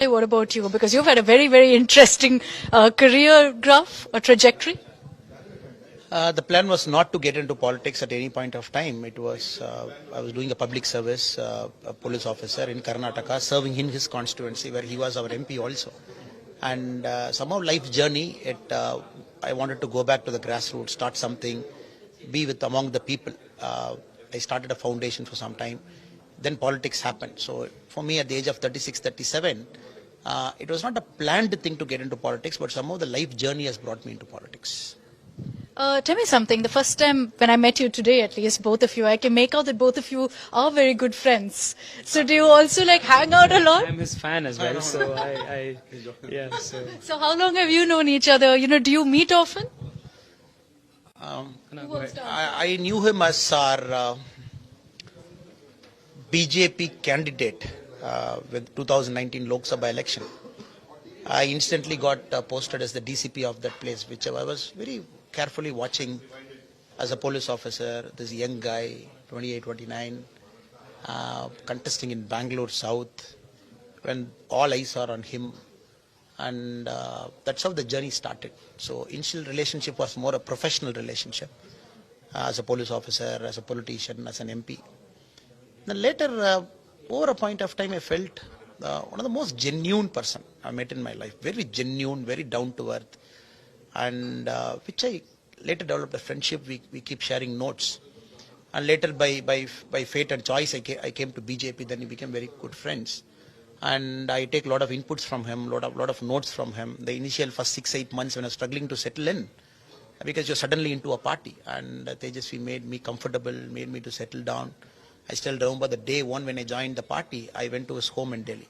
Hey, what about you? Because you've had a very, very interesting career graph or trajectory. The plan was not to get into politics at any point of time. It was I was doing a public service, a police officer in Karnataka, serving in his constituency where he was our MP also. And somehow life journey, I wanted to go back to the grassroots, start something, be with among the people. I started a foundation for some time. Then politics happened. So for me, at the age of 36, 37, it was not a planned thing to get into politics, but somehow the life journey has brought me into politics. Tell me something. The first time when I met you today, at least both of you, I can make out that both of you are very good friends. So do you also like hang out a lot? I'm his fan as well, so yeah. So how long have you known each other? You know, do you meet often? I knew him as our BJP candidate with 2019 Lok Sabha election. I instantly got posted as the DCP of that place, which I was very carefully watching as a police officer. This young guy, 28, 29, contesting in Bangalore South, when all eyes are on him. And that's how the journey started. So initial relationship was more a professional relationship as a police officer, as a politician, as an MP. Then later, over a point of time, I felt one of the most genuine person I met in my life. Very genuine, very down to earth, and which I later developed a friendship. We keep sharing notes, and later by fate and choice, I came to BJP. Then we became very good friends, and I take a lot of inputs from him, lot of notes from him. The initial first 6-8 months when I was struggling to settle in, because you're suddenly into a party, and Tejasvi made me comfortable, made me to settle down. I still remember the day one when I joined the party, I went to his home in Delhi.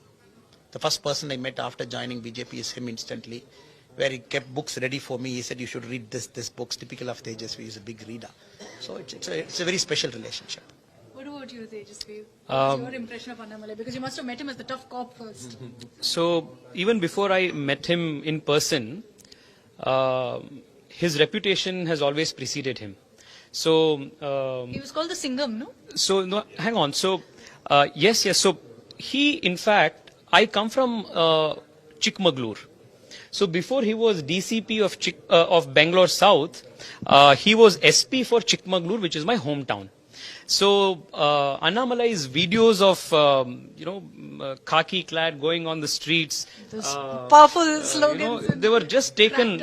The first person I met after joining BJP is him instantly, where he kept books ready for me. He said, you should read this books, typical of Tejasvi, he's a big reader. So it's a very special relationship. What about you, Tejasvi? What's your impression of Annamalai? Because you must have met him as the tough cop first. So even before I met him in person, his reputation has always preceded him. So He was called the Singham, no? So no, hang on. So yes. So he, in fact, I come from Chikmagalur. So before he was DCP of Bangalore South, he was SP for Chikmagalur, which is my hometown. So Annamalai's videos of khaki clad going on the streets, Those powerful slogans. they were just taken.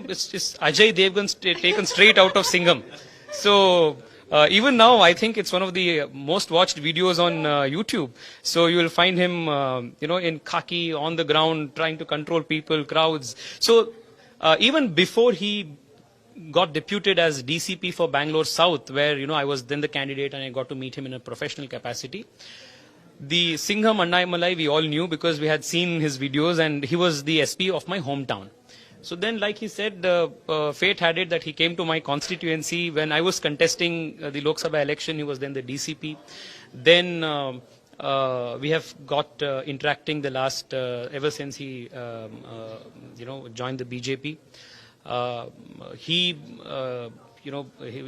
It's just Ajay Devgan taken straight out of Singham. So even now, I think it's one of the most watched videos on YouTube. So you will find him, in khaki on the ground, trying to control people, crowds. So even before he got deputed as DCP for Bangalore South, where I was then the candidate and I got to meet him in a professional capacity. The Singham Annamalai we all knew because we had seen his videos, and he was the SP of my hometown. So then, like he said, fate had it that he came to my constituency when I was contesting the Lok Sabha election. He was then the DCP. Then we have got interacting the last ever since he joined the BJP. He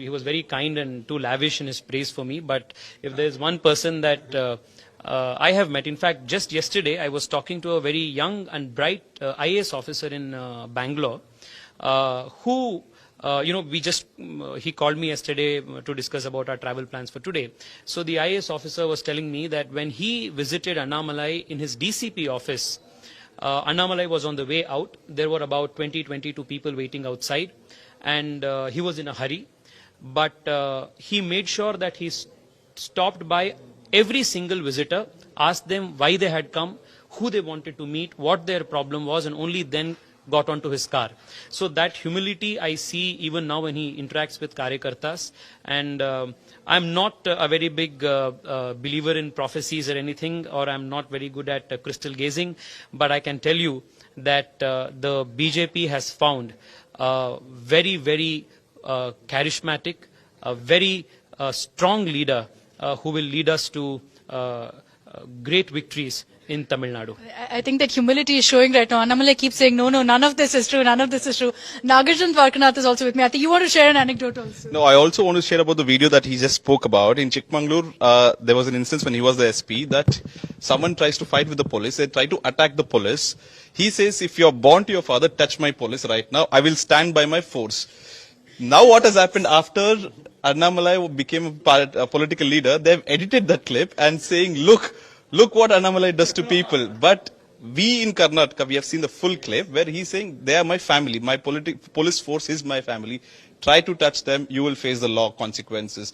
was very kind and too lavish in his praise for me. But if there's one person that I have met, in fact, just yesterday I was talking to a very young and bright IAS officer in Bangalore, who he called me yesterday to discuss about our travel plans for today. So the IAS officer was telling me that when he visited Annamalai in his DCP office, Annamalai was on the way out. There were about 22 people waiting outside, and he was in a hurry. But he made sure that he stopped by every single visitor, asked them why they had come, who they wanted to meet, what their problem was, and only then got onto his car. So that humility I see even now when he interacts with Karyakartas. And I'm not a very big believer in prophecies or anything, or I'm not very good at crystal gazing, but I can tell you that the BJP has found a very, very charismatic, a very strong leader who will lead us to great victories in Tamil Nadu. I think that humility is showing right now. Annamalai keeps saying, no, none of this is true, none of this is true. Nagarjun Dwarkanath is also with me. I think you want to share an anecdote also. No, I also want to share about the video that he just spoke about. In Chikmagalur, there was an instance when he was the SP that someone tries to fight with the police. They try to attack the police. He says, if you're born to your father, touch my police right now. I will stand by my force. Now what has happened after Annamalai became a political leader, they've edited that clip and saying, look what Annamalai does to people. But we in Karnataka, we have seen the full clip where he's saying, they are my family. My police force is my family. Try to touch them, you will face the law consequences.